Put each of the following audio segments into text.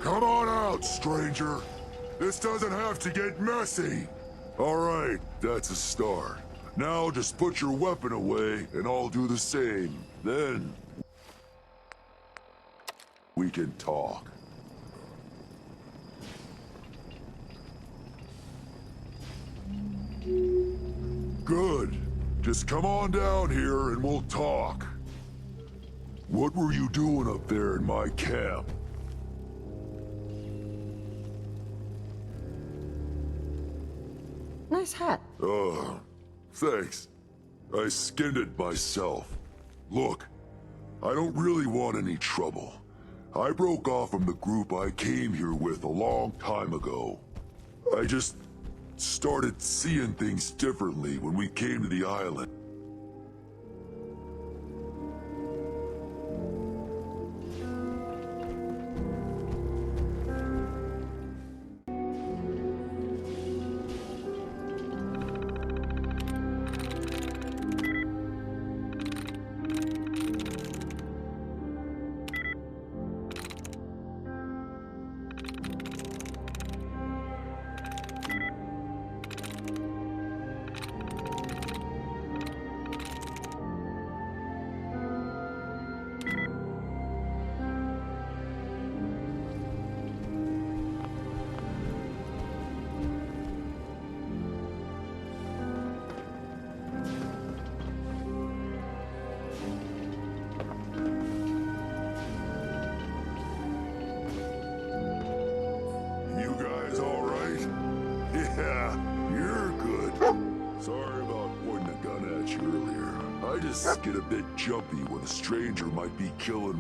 Come on out, stranger. This doesn't have to get messy. All right, that's a start. Now just put your weapon away and I'll do the same. Then we can talk. Good. Just come on down here and we'll talk. What were you doing up there in my camp? Nice hat. Thanks. I skinned it myself. Look, I don't really want any trouble. I broke off from the group I came here with a long time ago. I just started seeing things differently when we came to the island. Get a bit jumpy when a stranger might be killing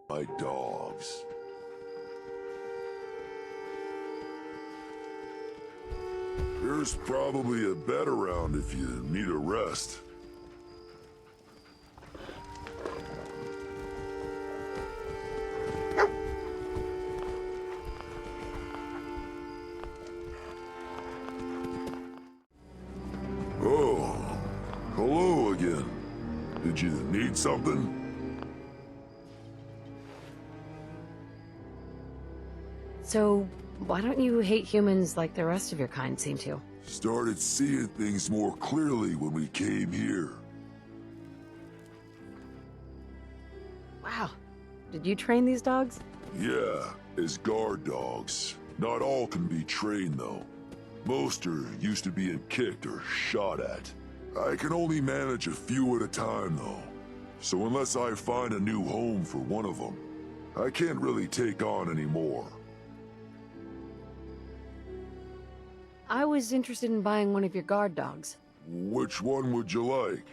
my dogs. There's probably a bed around if you need a rest. Did you need something? So, why don't you hate humans like the rest of your kind seem to? Started seeing things more clearly when we came here. Wow. Did you train these dogs? Yeah, as guard dogs. Not all can be trained, though. Most are used to being kicked or shot at. I can only manage a few at a time, though. So unless I find a new home for one of them, I can't really take on any more. I was interested in buying one of your guard dogs. Which one would you like?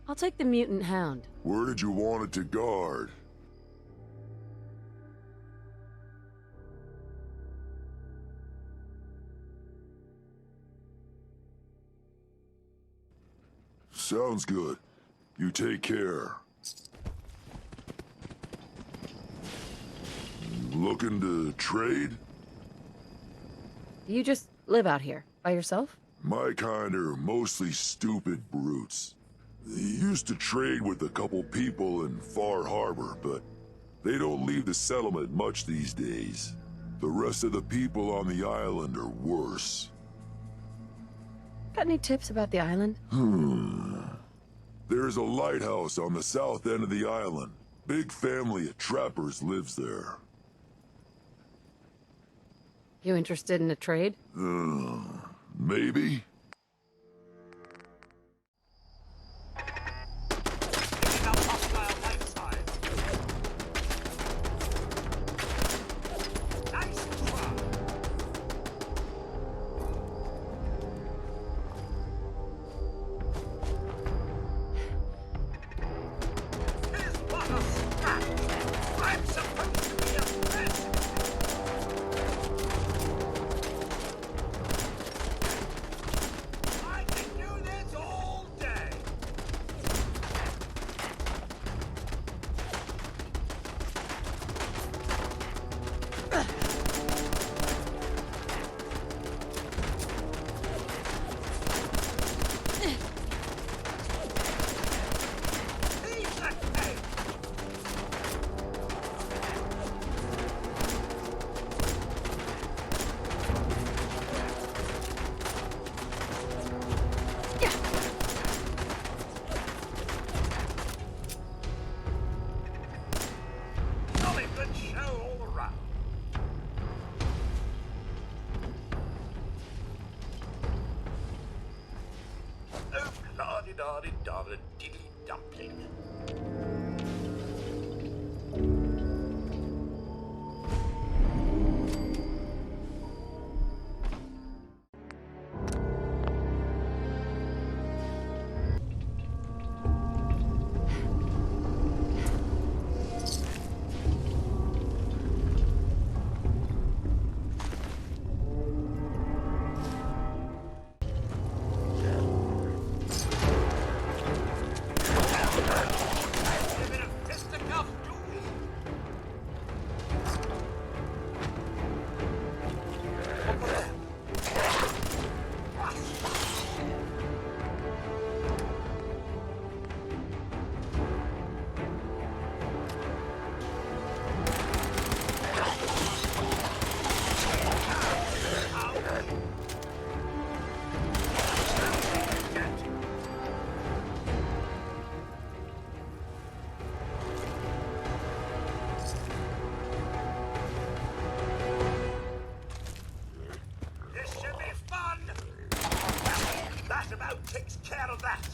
I'll take the mutant hound. Where did you want it to guard? Sounds good. You take care. Looking to trade? You just live out here, by yourself? My kind are mostly stupid brutes. They used to trade with a couple people in Far Harbor, but they don't leave the settlement much these days. The rest of the people on the island are worse. Got any tips about the island? There's a lighthouse on the south end of the island. Big family of trappers lives there. You interested in a trade? Maybe? jolly good show all around. Oh, la-di-da-di-da-da, diddly dumpling. Takes care of that.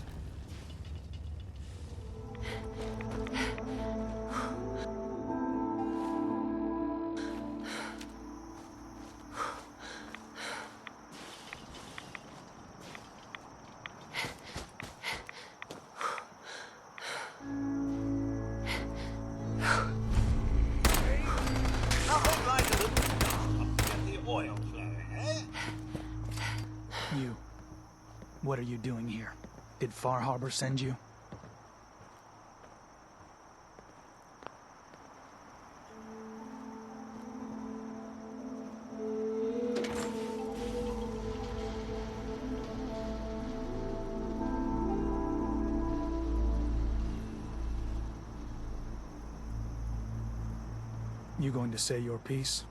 You. What are you doing here? Did Far Harbor send you? You going to say your piece?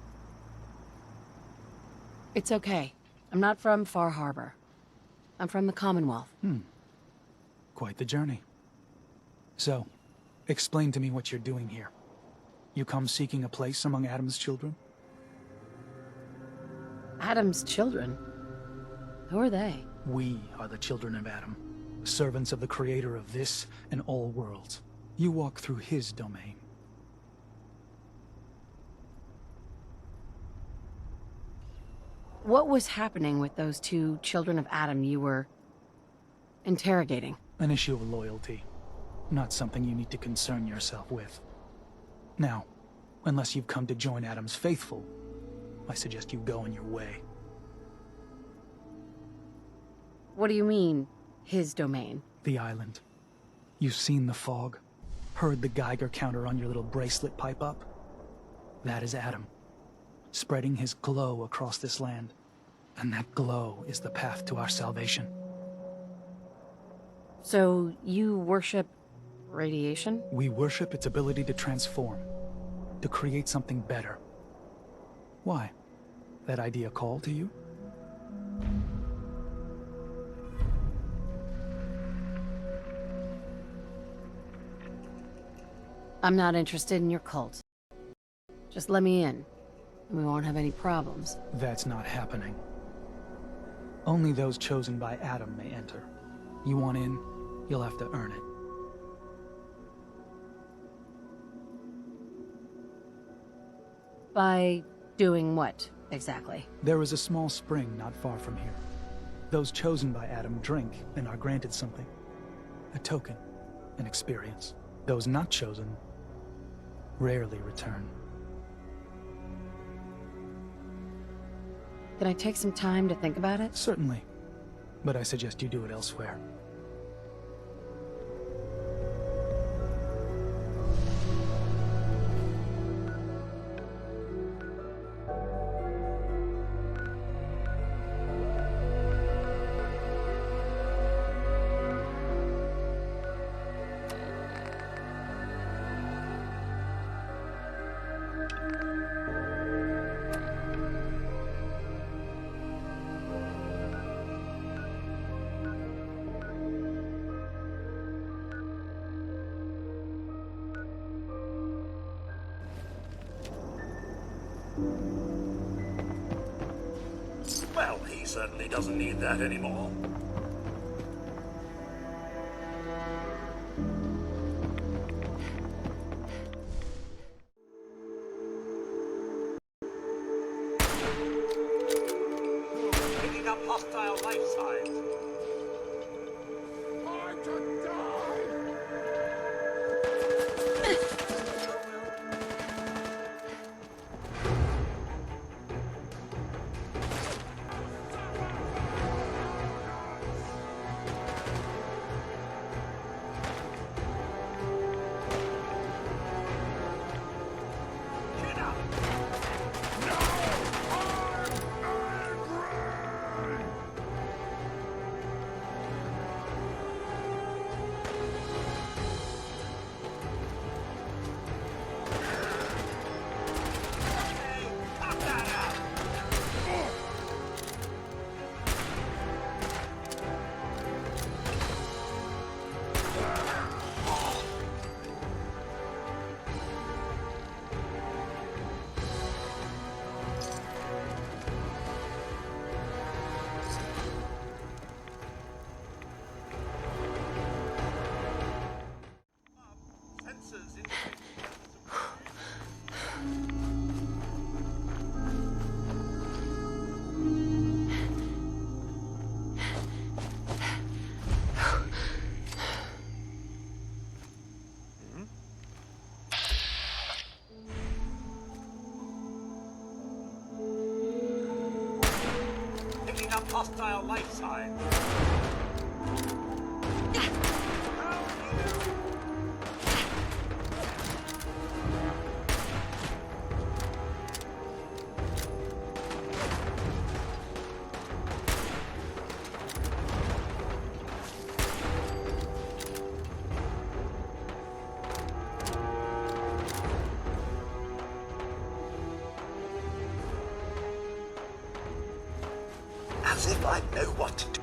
It's okay. I'm not from Far Harbor. I'm from the Commonwealth. Quite the journey. So, explain to me what you're doing here. You come seeking a place among Adam's children? Adam's children? Who are they? We are the children of Adam, servants of the creator of this and all worlds. You walk through his domain. What was happening with those two children of Adam you were interrogating? An issue of loyalty. Not something you need to concern yourself with. Now, unless you've come to join Adam's faithful, I suggest you go on your way. What do you mean, his domain? The island. You've seen the fog, heard the Geiger counter on your little bracelet pipe up? That is Adam, spreading his glow across this land. And that glow is the path to our salvation. So, you worship radiation? We worship its ability to transform, to create something better. Why? That idea call to you? I'm not interested in your cult. Just let me in, and we won't have any problems. That's not happening. Only those chosen by Adam may enter. You want in, you'll have to earn it. By doing what, exactly? There is a small spring not far from here. Those chosen by Adam drink and are granted something. A token, an experience. Those not chosen rarely return. Can I take some time to think about it? Certainly, but I suggest you do it elsewhere. Well, he certainly doesn't need that anymore. Picking up hostile life signs. I'm to die! Chin up. Hey, cut that out. Sensors indicate. Picking up hostile life signs. As if I know what to do.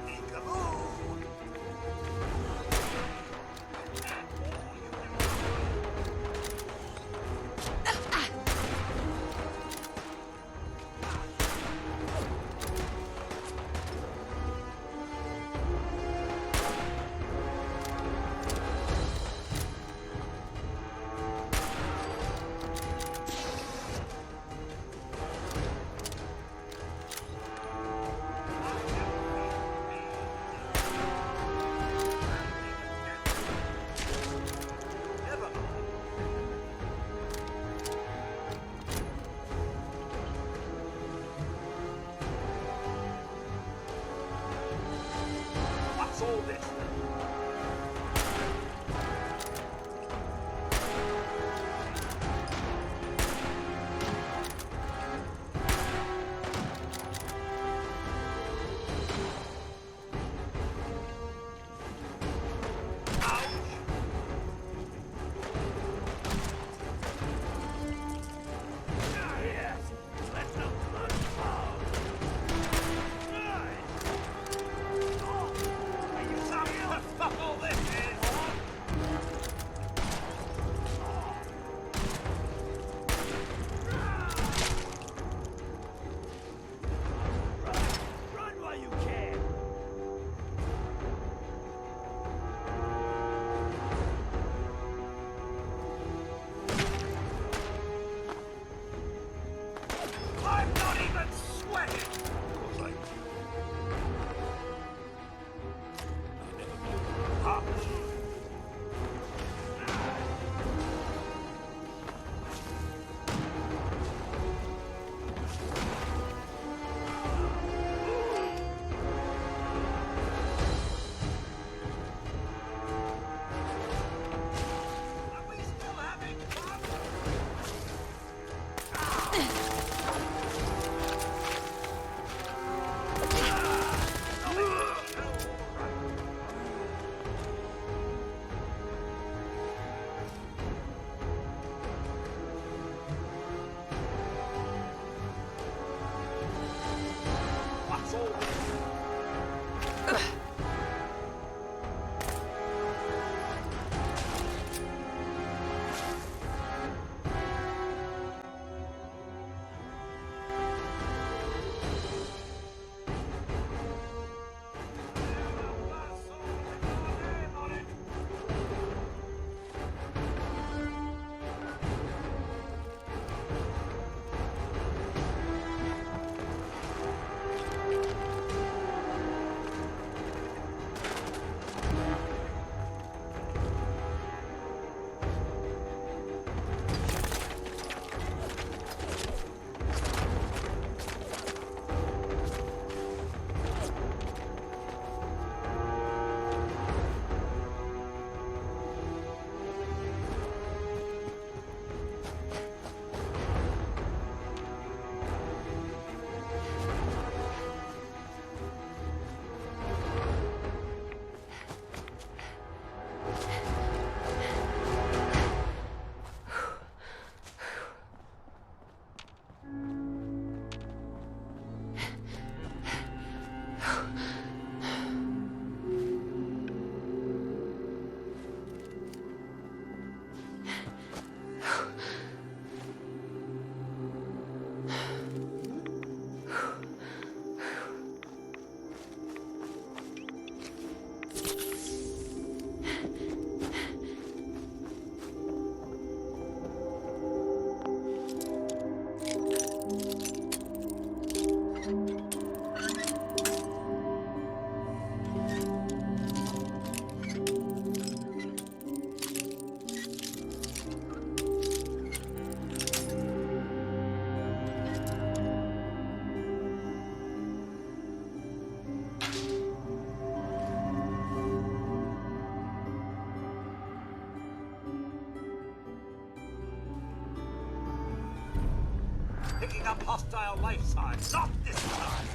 Picking up hostile life signs. Not this time.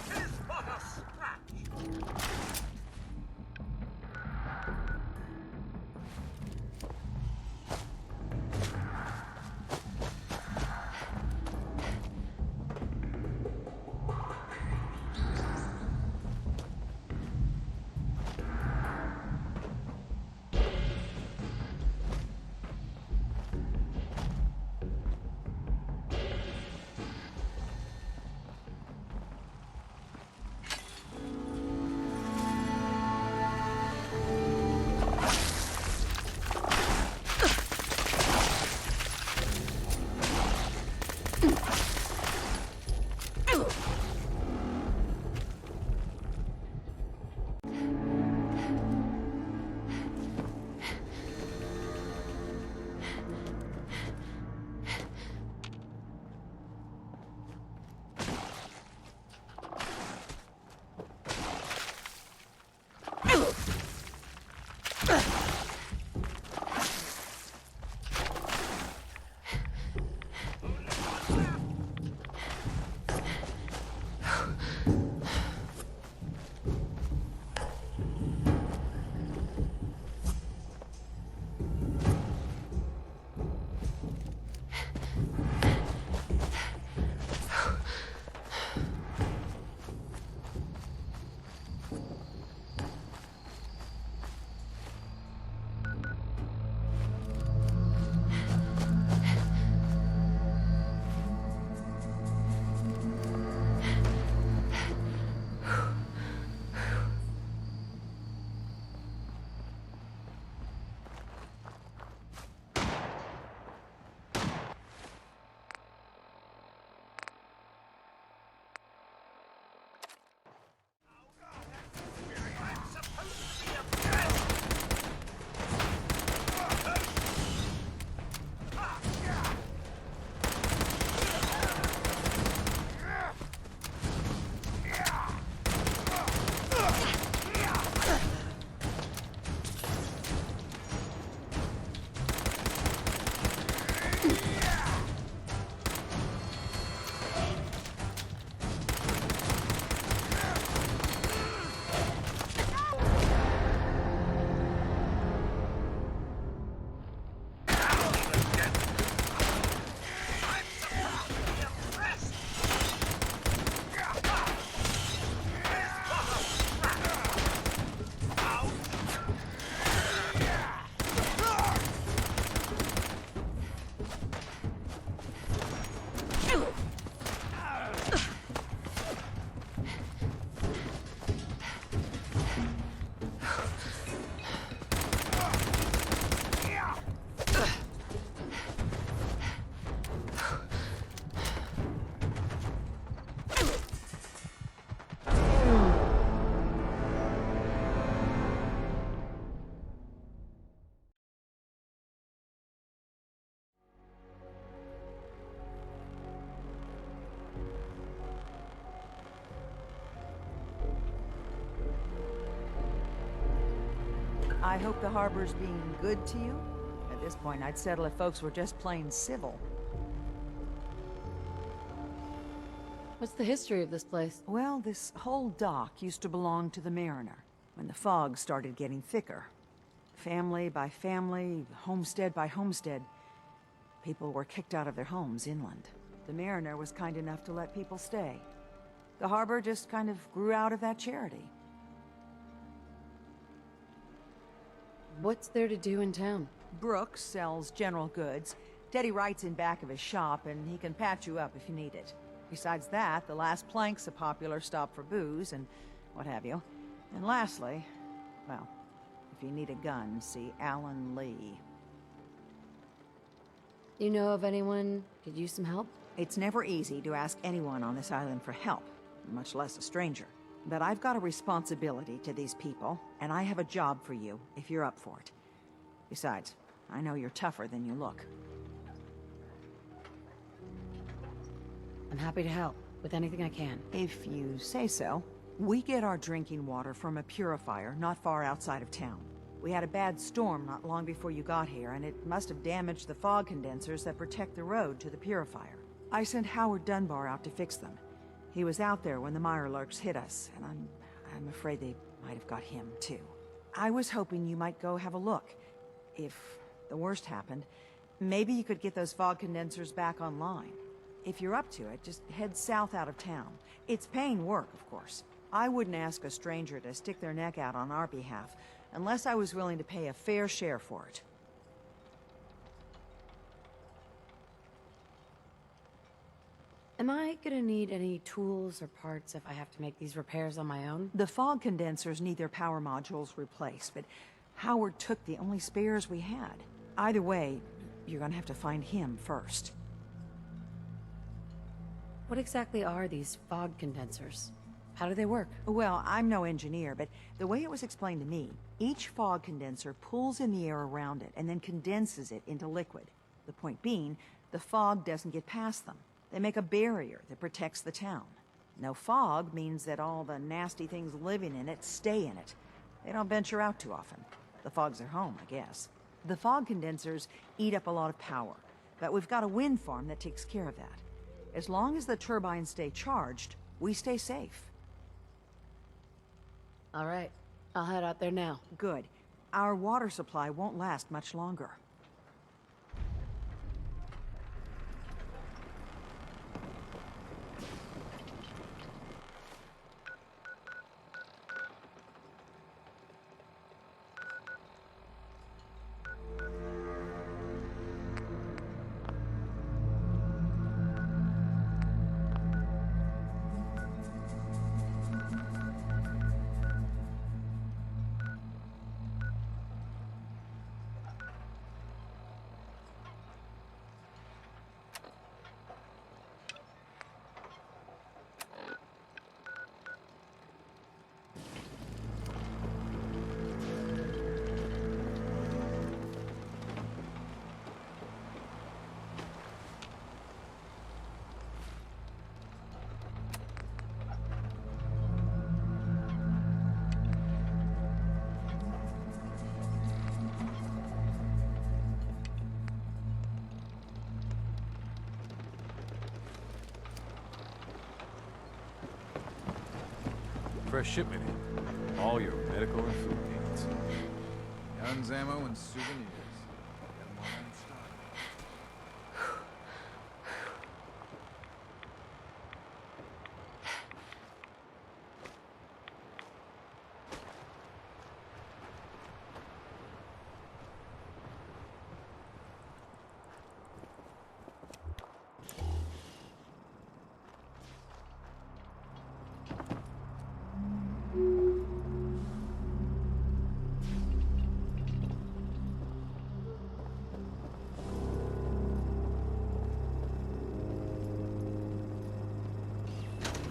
Tis but a scratch. I hope the harbor's being good to you. At this point, I'd settle if folks were just plain civil. What's the history of this place? Well, this whole dock used to belong to the mariner, when the fog started getting thicker. Family by family, homestead by homestead, people were kicked out of their homes inland. The mariner was kind enough to let people stay. The harbor just kind of grew out of that charity. What's there to do in town? Brooks sells general goods. Teddy writes in back of his shop, and he can patch you up if you need it. Besides that, the Last Plank's a popular stop for booze and what have you. And lastly, well, if you need a gun, see Alan Lee. You know of anyone could use some help? It's never easy to ask anyone on this island for help, much less a stranger. But I've got a responsibility to these people, and I have a job for you, if you're up for it. Besides, I know you're tougher than you look. I'm happy to help, with anything I can. If you say so. We get our drinking water from a purifier not far outside of town. We had a bad storm not long before you got here, and it must have damaged the fog condensers that protect the road to the purifier. I sent Howard Dunbar out to fix them. He was out there when the Mirelurks hit us, and I'm afraid they might have got him, too. I was hoping you might go have a look. If the worst happened, maybe you could get those fog condensers back online. If you're up to it, just head south out of town. It's paying work, of course. I wouldn't ask a stranger to stick their neck out on our behalf, unless I was willing to pay a fair share for it. Am I gonna need any tools or parts if I have to make these repairs on my own? The fog condensers need their power modules replaced, but Howard took the only spares we had. Either way, you're gonna have to find him first. What exactly are these fog condensers? How do they work? Well, I'm no engineer, but the way it was explained to me, each fog condenser pulls in the air around it and then condenses it into liquid. The point being, the fog doesn't get past them. They make a barrier that protects the town. No fog means that all the nasty things living in it stay in it. They don't venture out too often. The fog's their home, I guess. The fog condensers eat up a lot of power, but we've got a wind farm that takes care of that. As long as the turbines stay charged, we stay safe. All right, I'll head out there now. Good. Our water supply won't last much longer. Fresh shipment in. All your medical and food needs. Guns, ammo, and souvenirs. Got 'em all in stock.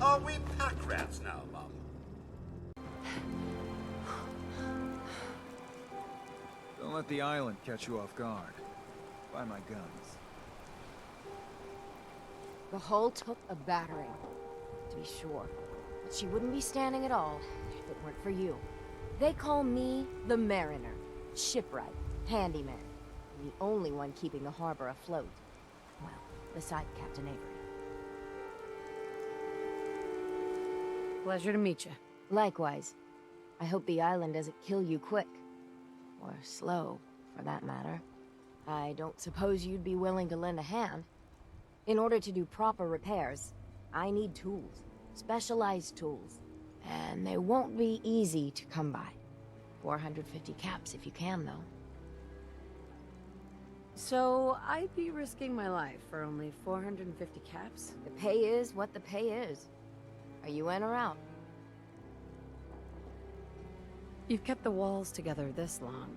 Are we pack rats now, Mum? Don't let the island catch you off guard. Buy my guns. The hull took a battering, to be sure. But she wouldn't be standing at all if it weren't for you. They call me the Mariner, shipwright, handyman, and the only one keeping the harbor afloat. Well, beside Captain Avery. Pleasure to meet you. Likewise. I hope the island doesn't kill you quick. Or slow, for that matter. I don't suppose you'd be willing to lend a hand. In order to do proper repairs, I need tools. Specialized tools. And they won't be easy to come by. 450 caps if you can, though. So, I'd be risking my life for only 450 caps? The pay is what the pay is. Are you in or out? You've kept the walls together this long.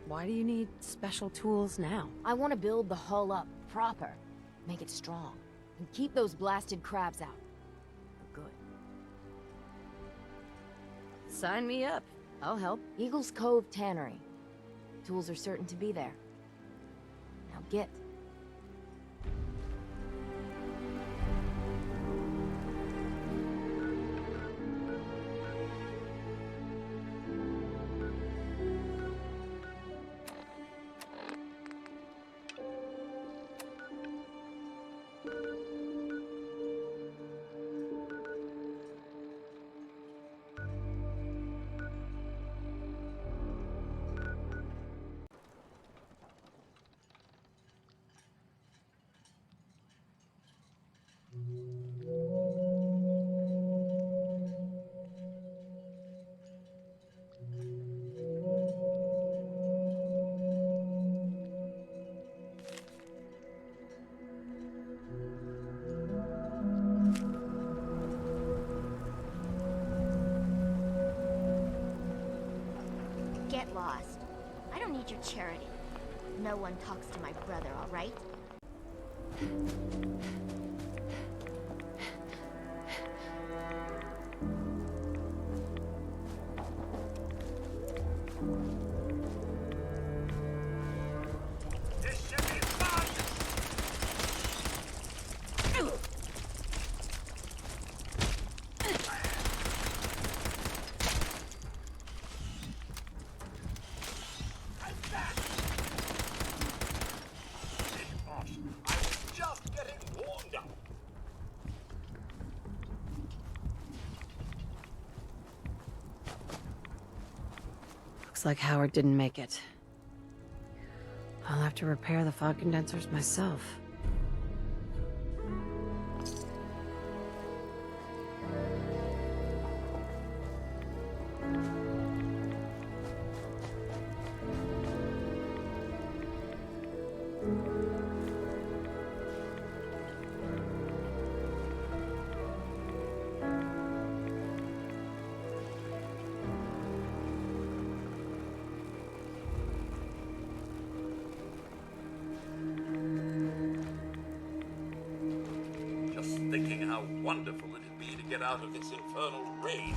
Why do you need special tools now? I want to build the hull up proper. Make it strong. And keep those blasted crabs out. For good. Sign me up. I'll help. Eagle's Cove Tannery. Tools are certain to be there. Now get. major charity. No one talks to my brother, all right? This ship is fun! I was just getting warmed up. Looks like Howard didn't make it. I'll have to repair the fog condensers myself. Just thinking how wonderful it'd be to get out of this infernal rain.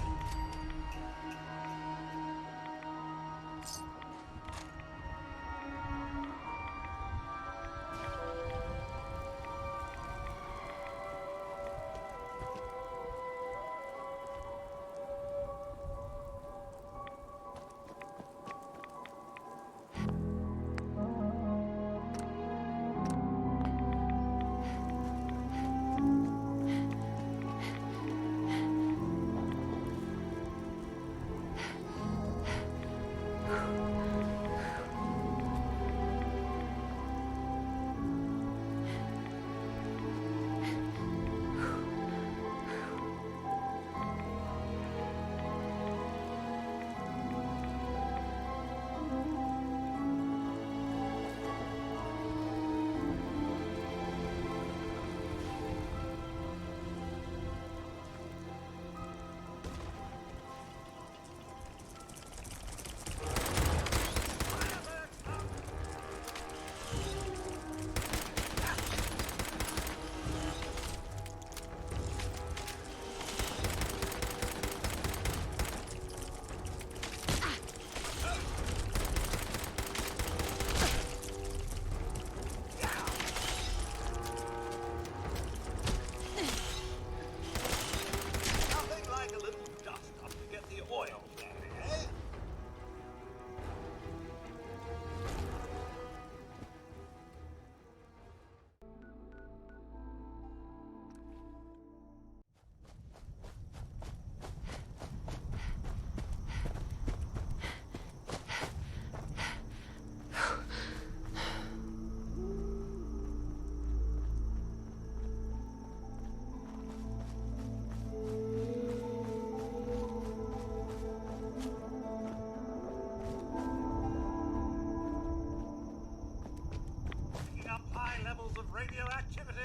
Nothing like a little dust up to get the oil flowing, eh? Picking up high levels of radioactivity.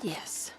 Yes.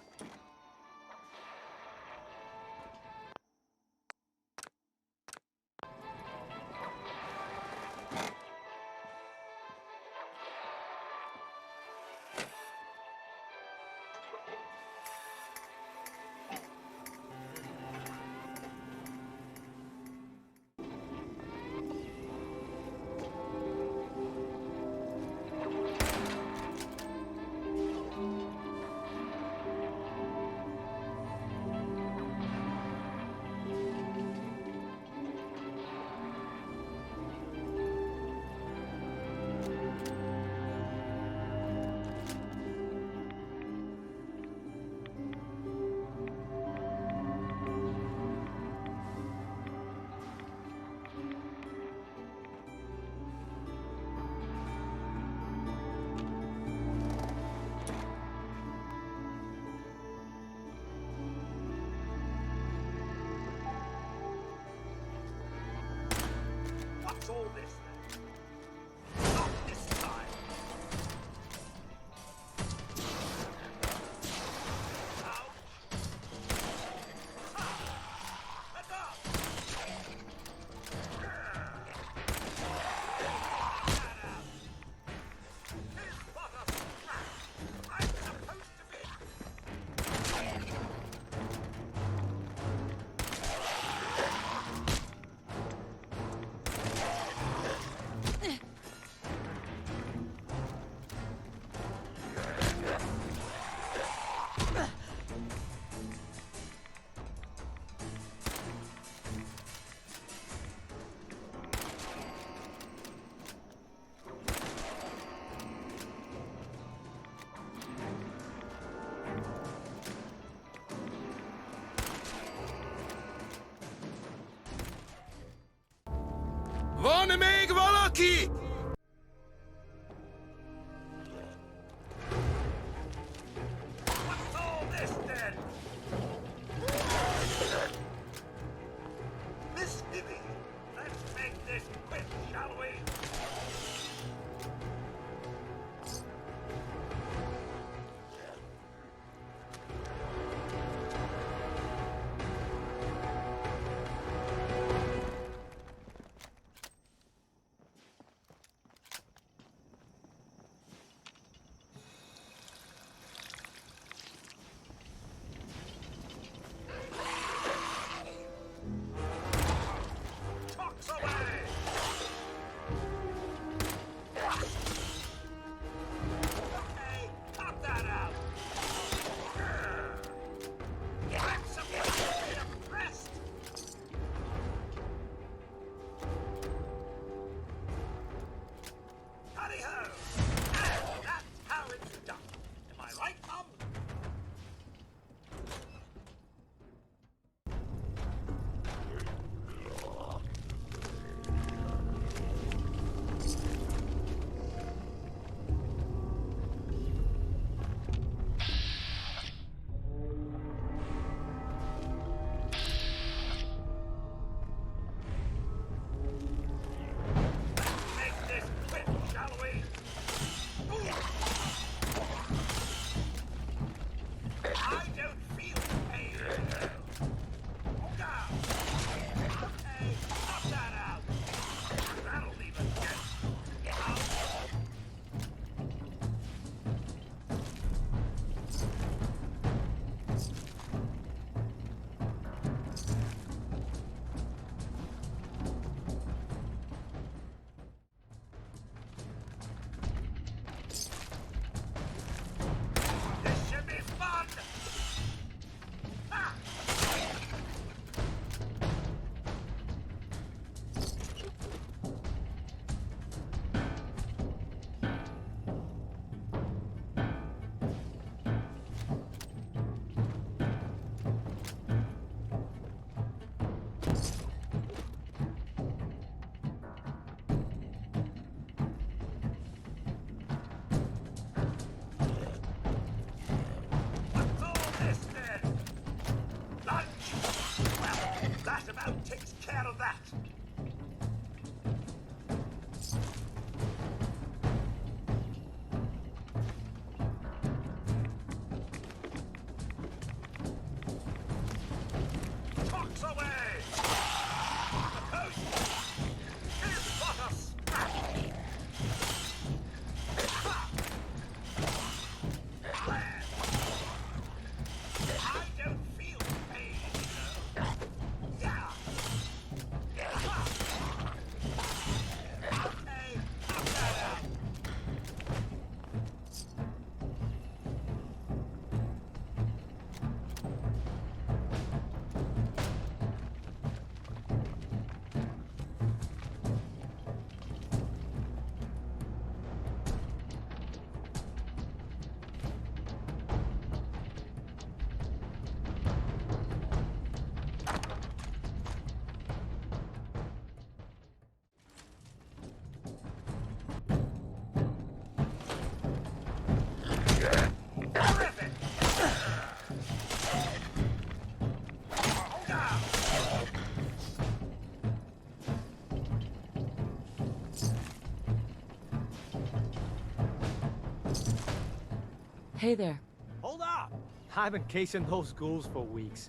Hey there. Hold up! I've been casing those ghouls for weeks,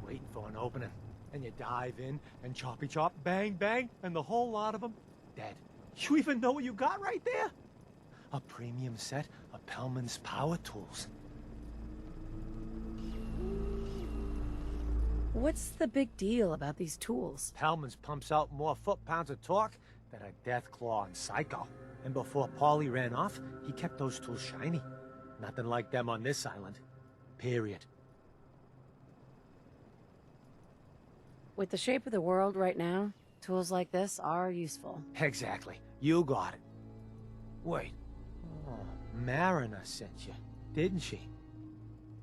waiting for an opening. And you dive in, and choppy chop, bang bang, and the whole lot of them dead. You even know what you got right there? A premium set of Pellman's power tools. What's the big deal about these tools? Pellman's pumps out more foot-pounds of torque than a death claw and Psycho. And before Paulie ran off, he kept those tools shiny. Nothing like them on this island. Period. With the shape of the world right now, tools like this are useful. Exactly. You got it. Wait. Oh, Mariner sent you, didn't she?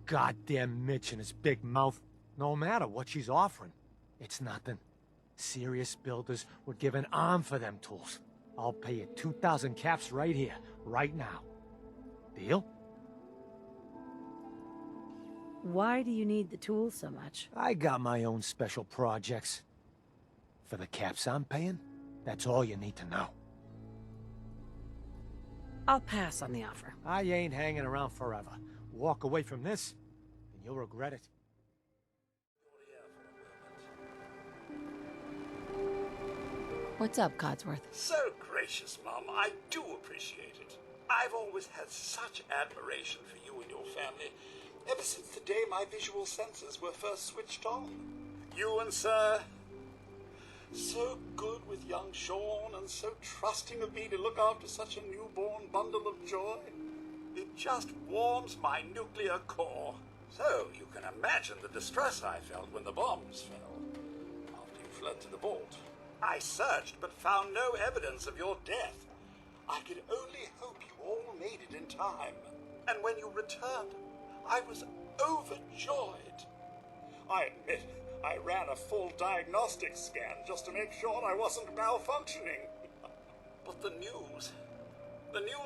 Goddamn Mitch and his big mouth. No matter what she's offering, it's nothing. Serious builders would give an arm for them tools. I'll pay you 2,000 caps right here, right now. Deal? Why do you need the tools so much? I got my own special projects. For the caps I'm paying, that's all you need to know. I'll pass on the offer. I ain't hanging around forever. Walk away from this, and you'll regret it. What's up, Codsworth? So gracious, Mum. I do appreciate it. I've always had such admiration for you and your family, ever since the day my visual senses were first switched on. You and Sir, so good with young Sean and so trusting of me to look after such a newborn bundle of joy. It just warms my nuclear core. So you can imagine the distress I felt when the bombs fell. After you fled to the vault, I searched but found no evidence of your death. I could only hope you all made it in time. And when you returned, I was overjoyed. I admit, I ran a full diagnostic scan just to make sure I wasn't malfunctioning. But the news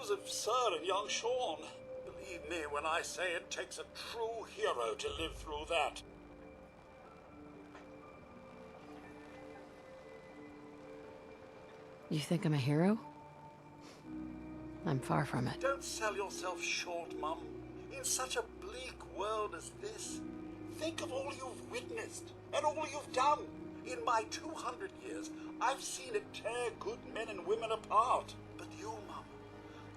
of Sir and young Sean, believe me when I say it takes a true hero to live through that. You think I'm a hero? I'm far from it. Don't sell yourself short, Mum. In such a bleak world as this, think of all you've witnessed and all you've done. In my 200 years, I've seen it tear good men and women apart. But you, Mum,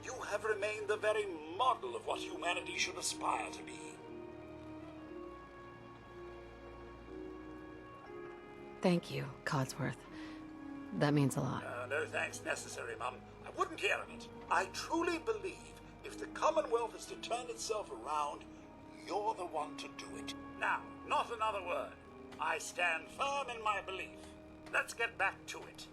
you have remained the very model of what humanity should aspire to be. Thank you, Codsworth. That means a lot. No thanks necessary, Mum. I wouldn't hear of it. I truly believe if the Commonwealth is to turn itself around, you're the one to do it. Now, not another word. I stand firm in my belief. Let's get back to it.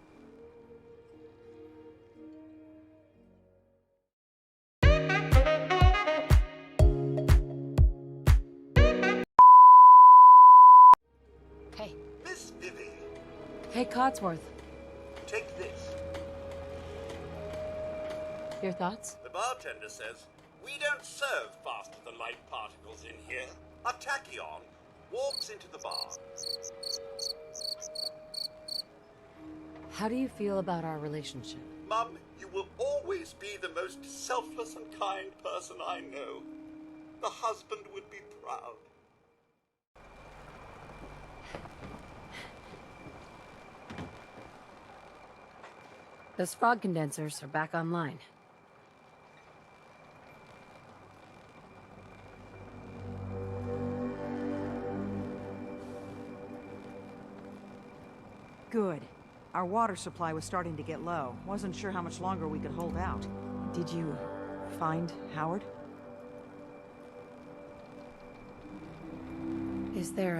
Hey. Miss Vivi, Hey, Codsworth. take this. Your thoughts? The bartender says, we don't serve faster than light particles in here. A tachyon walks into the bar. How do you feel about our relationship? Mum, you will always be the most selfless and kind person I know. The husband would be proud. Those frog condensers are back online. Good. Our water supply was starting to get low. Wasn't sure how much longer we could hold out. Did you find Howard? Is there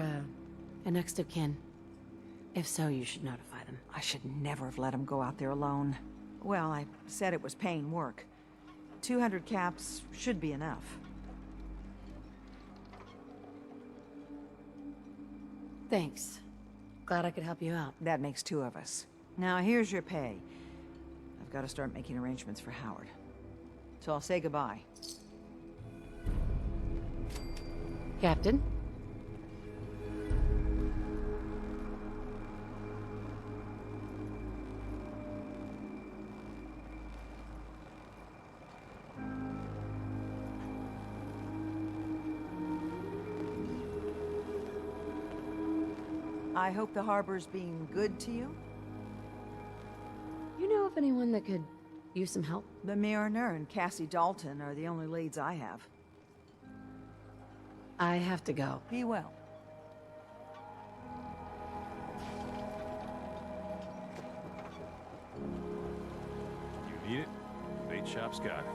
a next of kin? If so, you should notify them. I should never have let him go out there alone. Well, I said it was paying work. 200 caps should be enough. Thanks. Glad I could help you out. That makes two of us. Now here's your pay. I've got to start making arrangements for Howard. So I'll say goodbye. Captain? I hope the harbor's being good to you. You know of anyone that could use some help? The Mariner and Cassie Dalton are the only leads I have. I have to go. Be well. You need it? Bait shop's got it.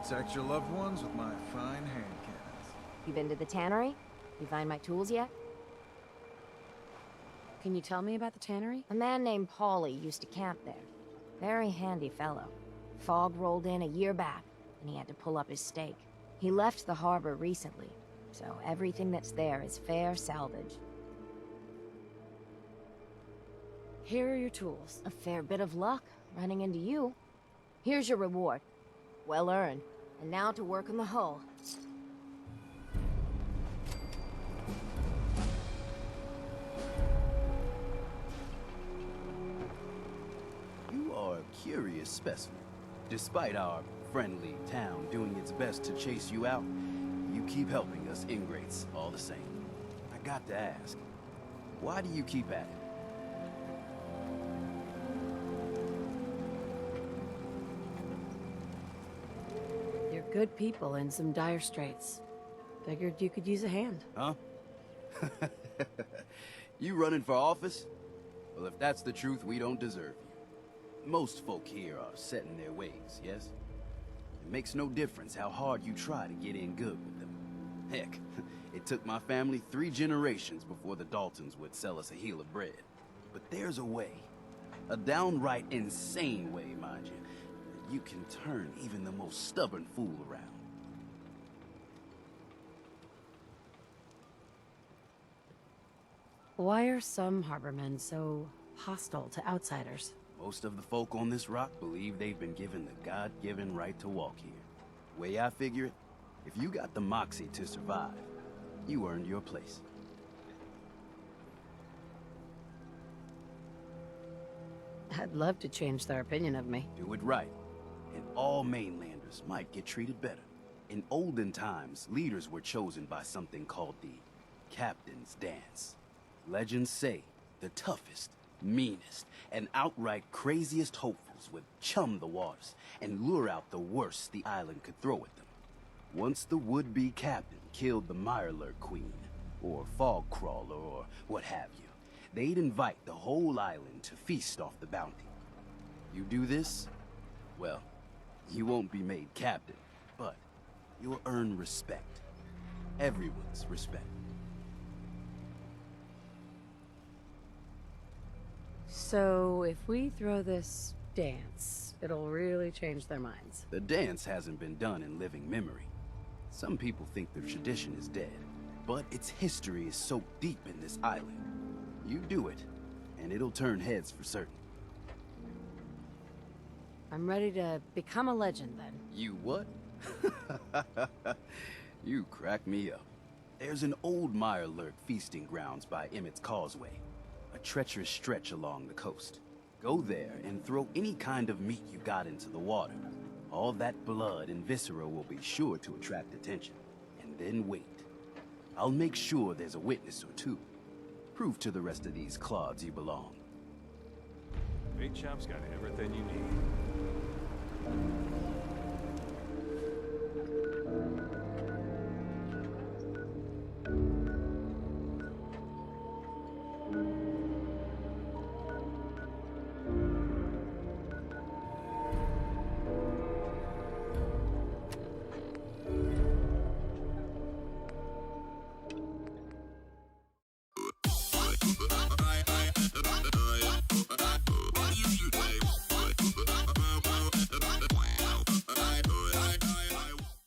Protect your loved ones with my fine hand cannons. You been to the tannery? You find my tools yet? Can you tell me about the tannery? A man named Paulie used to camp there. Very handy fellow. Fog rolled in a year back, and he had to pull up his stake. He left the harbor recently, so everything that's there is fair salvage. Here are your tools. A fair bit of luck running into you. Here's your reward. Well earned. And now to work on the hull. You are a curious specimen. Despite our friendly town doing its best to chase you out, you keep helping us ingrates all the same. I got to ask, why do you keep at it? You're good people in some dire straits. Figured you could use a hand. Huh? You running for office? Well, if that's the truth, we don't deserve you. Most folk here are set in their ways, yes? It makes no difference how hard you try to get in good with them. Heck, it took my family 3 generations before the Daltons would sell us a heel of bread. But there's a way. A downright insane way, mind you. That you can turn even the most stubborn fool around. Why are some harbormen so hostile to outsiders? Most of the folk on this rock believe they've been given the God-given right to walk here. Way I figure it, if you got the moxie to survive, you earned your place. I'd love to change their opinion of me. Do it right, and all mainlanders might get treated better. In olden times, leaders were chosen by something called the Captain's Dance. Legends say the toughest, meanest, and outright craziest hopefuls would chum the waters and lure out the worst the island could throw at them. Once the would-be captain killed the Mirelurk Queen, or Fog Crawler, or what have you, they'd invite the whole island to feast off the bounty. You do this, well, you won't be made captain, but you'll earn respect. Everyone's respect. So, if we throw this dance, it'll really change their minds. The dance hasn't been done in living memory. Some people think the tradition is dead, but its history is so deep in this island. You do it, and it'll turn heads for certain. I'm ready to become a legend, then. You what? You crack me up. There's an old Mirelurk feasting grounds by Emmett's Causeway. A treacherous stretch along the coast. Go there and throw any kind of meat you got into the water. All that blood and viscera will be sure to attract attention. And then wait. I'll make sure there's a witness or two. Prove to the rest of these clods you belong. Bait shop's got everything you need.